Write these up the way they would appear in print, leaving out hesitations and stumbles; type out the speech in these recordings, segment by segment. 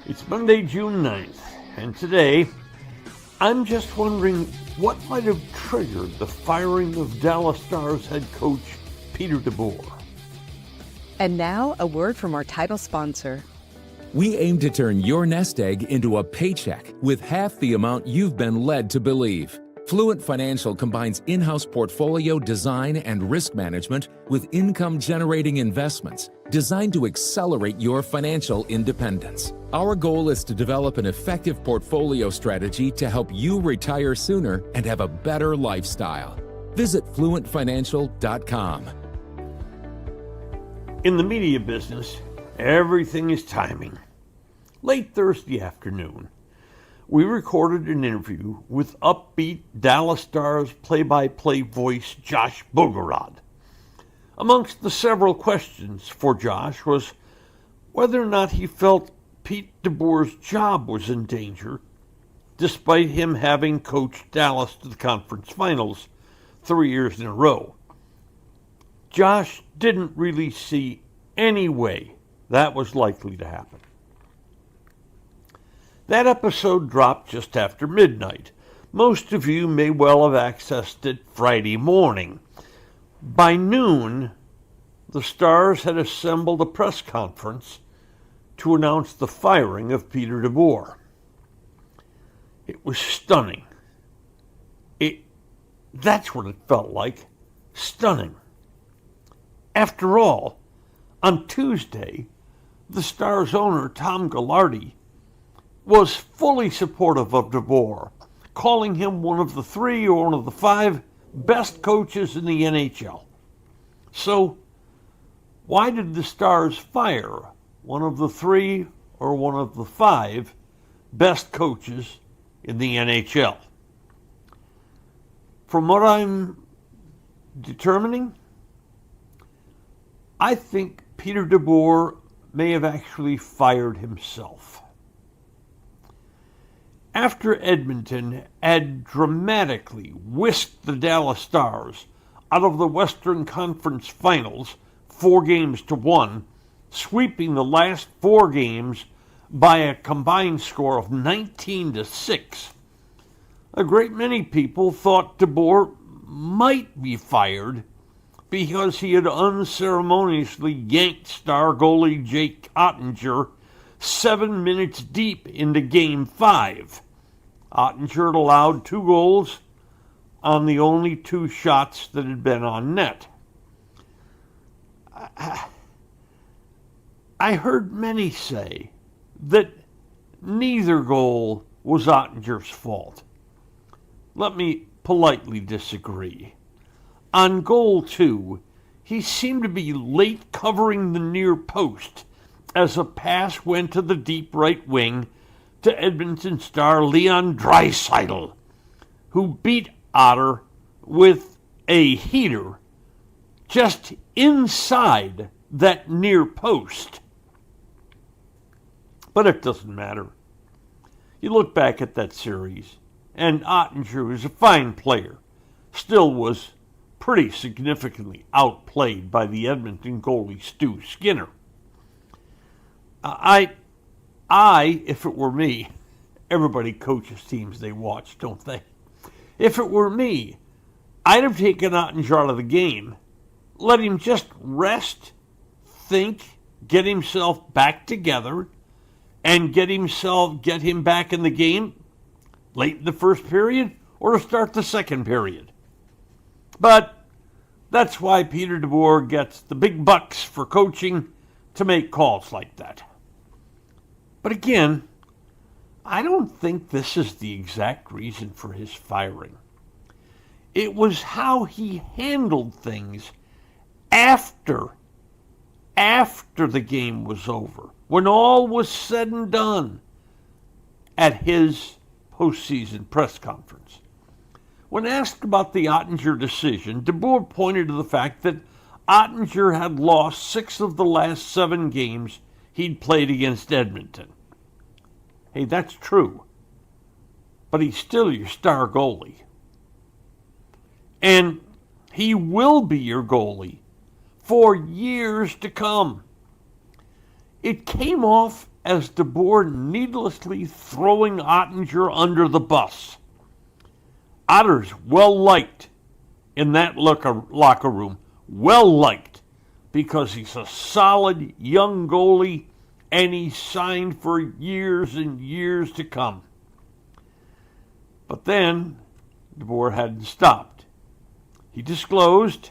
It's Monday, June 9th, and today I'm just wondering what might have triggered the firing of Dallas Stars head coach Peter DeBoer. And now, a word from our title sponsor. We aim to turn your nest egg into a paycheck with half the amount you've been led to believe. Fluent Financial combines in-house portfolio design and risk management with income-generating investments designed to accelerate your financial independence. Our goal is to develop an effective portfolio strategy to help you retire sooner and have a better lifestyle. Visit fluentfinancial.com. In the media business, everything is timing. Late Thursday afternoon, we recorded an interview with upbeat Dallas Stars play-by-play voice Josh Bogorod. Amongst the several questions for Josh was whether or not he felt Pete DeBoer's job was in danger, despite him having coached Dallas to the conference finals 3 years in a row. Josh didn't really see any way that was likely to happen. That episode dropped just after midnight. Most of you may well have accessed it Friday morning. By noon, the Stars had assembled a press conference to announce the firing of Peter DeBoer. It was stunning. That's what it felt like. Stunning. After all, on Tuesday, the Stars owner, Tom Ghilardi, was fully supportive of DeBoer, calling him one of the 3 or one of the 5 best coaches in the NHL. So, why did the Stars fire one of the 3 or one of the 5 best coaches in the NHL? From what I'm determining, I think Peter DeBoer may have actually fired himself. After Edmonton had dramatically whisked the Dallas Stars out of the Western Conference Finals 4-1, sweeping the last 4 games by a combined score of 19-6, a great many people thought DeBoer might be fired because he had unceremoniously yanked star goalie Jake Ottinger 7 minutes deep into Game 5. Ottinger had allowed 2 goals on the only 2 shots that had been on net. I heard many say that neither goal was Ottinger's fault. Let me politely disagree. On goal 2, he seemed to be late covering the near post as a pass went to the deep right wing to Edmonton star Leon Draisaitl, who beat Otter with a heater just inside that near post. But it doesn't matter. You look back at that series, and Ottinger, who's a fine player, still was pretty significantly outplayed by the Edmonton goalie Stu Skinner. If it were me, everybody coaches teams they watch, don't they? If it were me, I'd have taken Ottinger out of the game, let him just rest, think, get himself back together, and get him back in the game late in the first period or to start the second period. But that's why Peter DeBoer gets the big bucks for coaching to make calls like that. But again, I don't think this is the exact reason for his firing. It was how he handled things after the game was over, when all was said and done at his postseason press conference. When asked about the Ottinger decision, DeBoer pointed to the fact that Ottinger had lost 6 of the last 7 games he'd played against Edmonton. Hey, that's true. But he's still your star goalie. And he will be your goalie for years to come. It came off as DeBoer needlessly throwing Ottinger under the bus. Otter's well liked in that locker room, well liked, because he's a solid young goalie and he's signed for years and years to come. But then DeBoer hadn't stopped. He disclosed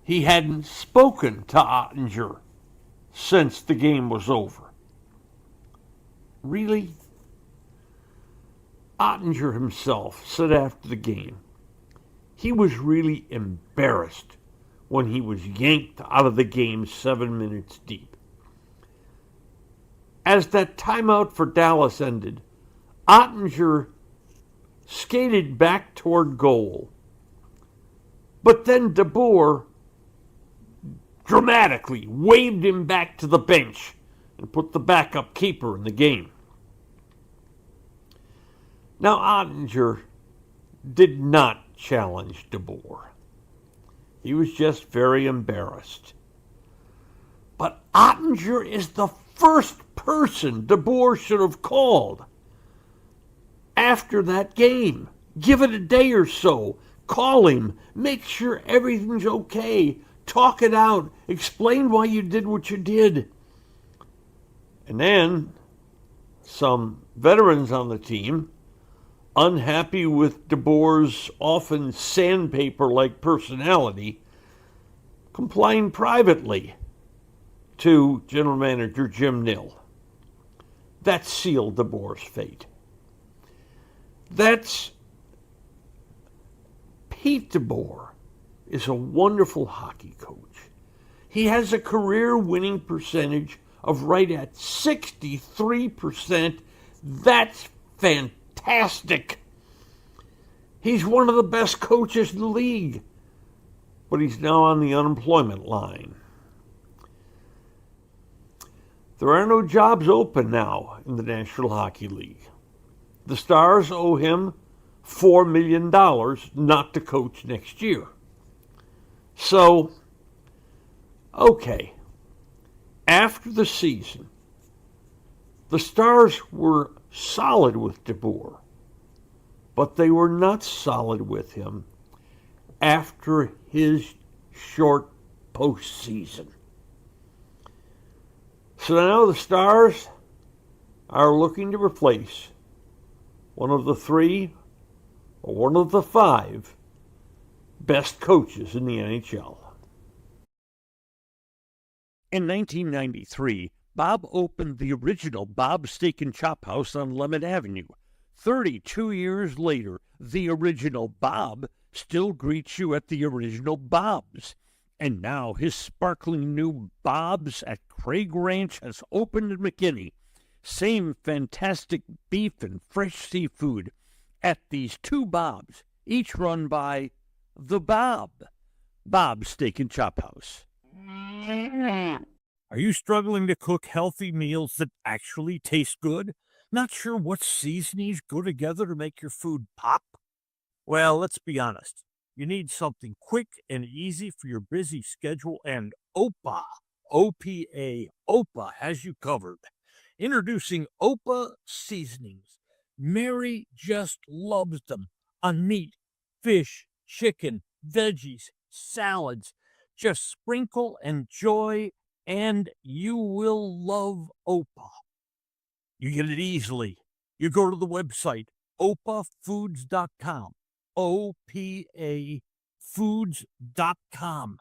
he hadn't spoken to Ottinger since the game was over. Really? Ottinger himself said after the game he was really embarrassed when he was yanked out of the game 7 minutes deep. As that timeout for Dallas ended, Ottinger skated back toward goal. But then DeBoer dramatically waved him back to the bench and put the backup keeper in the game. Now, Ottinger did not challenge DeBoer. He was just very embarrassed. But Ottinger is the first person DeBoer should have called after that game. Give it a day or so. Call him. Make sure everything's okay. Talk it out. Explain why you did what you did. And then some veterans on the team, unhappy with DeBoer's often sandpaper-like personality, complained privately to General Manager Jim Nill. That sealed DeBoer's fate. Pete DeBoer is a wonderful hockey coach. He has a career winning percentage of right at 63%. That's fantastic. He's one of the best coaches in the league, but he's now on the unemployment line. There are no jobs open now in the National Hockey League. The Stars owe him $4 million not to coach next year. So, okay, after the season, the Stars were solid with DeBoer, but they were not solid with him after his short postseason. So now the Stars are looking to replace one of the 3 or one of the 5 best coaches in the NHL. In 1993, Bob opened the original Bob's Steak and Chop House on Lemon Avenue. 32 years later, the original Bob still greets you at the original Bob's. And now his sparkling new Bob's at Craig Ranch has opened in McKinney. Same fantastic beef and fresh seafood at these 2 Bob's, each run by the Bob's Steak and Chop House. Are you struggling to cook healthy meals that actually taste good? Not sure what seasonings go together to make your food pop? Well, let's be honest. You need something quick and easy for your busy schedule, and OPA, O-P-A, OPA has you covered. Introducing OPA seasonings. Mary just loves them on meat, fish, chicken, veggies, salads. Just sprinkle, enjoy, and you will love OPA. You get it easily. You go to the website, opafoods.com. OPA foods.com.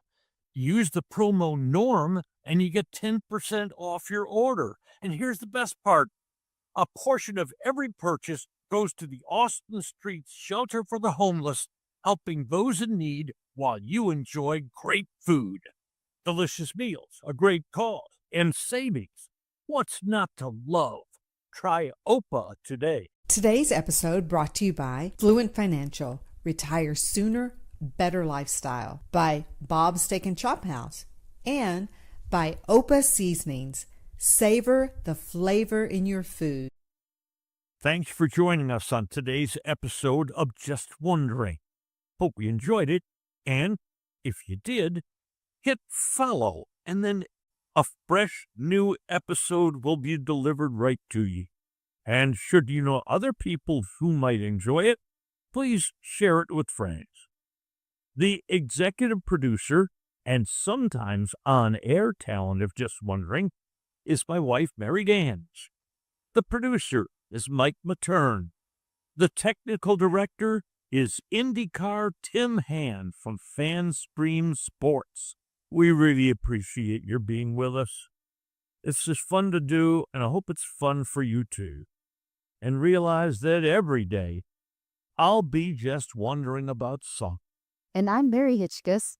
Use the promo NORM and you get 10% off your order. And here's the best part. A portion of every purchase goes to the Austin Street Shelter for the Homeless, helping those in need while you enjoy great food. Delicious meals, a great cause, and savings. What's not to love? Try OPA today. Today's episode brought to you by Fluent Financial, Retire Sooner, Better Lifestyle, by Bob's Steak and Chop House, and by OPA Seasonings. Savor the flavor in your food. Thanks for joining us on today's episode of Just Wondering. Hope you enjoyed it, and if you did, hit follow and then a fresh new episode will be delivered right to you. And should you know other people who might enjoy it, please share it with friends. The executive producer and sometimes on-air talent, if just wondering, is my wife, Mary Dange. The producer is Mike Matern. The technical director is IndyCar Tim Hand from FanStream Sports. We really appreciate your being with us. It's just fun to do, and I hope it's fun for you too. And realize that every day, I'll be just wondering about soccer. And I'm Mary Hitzges.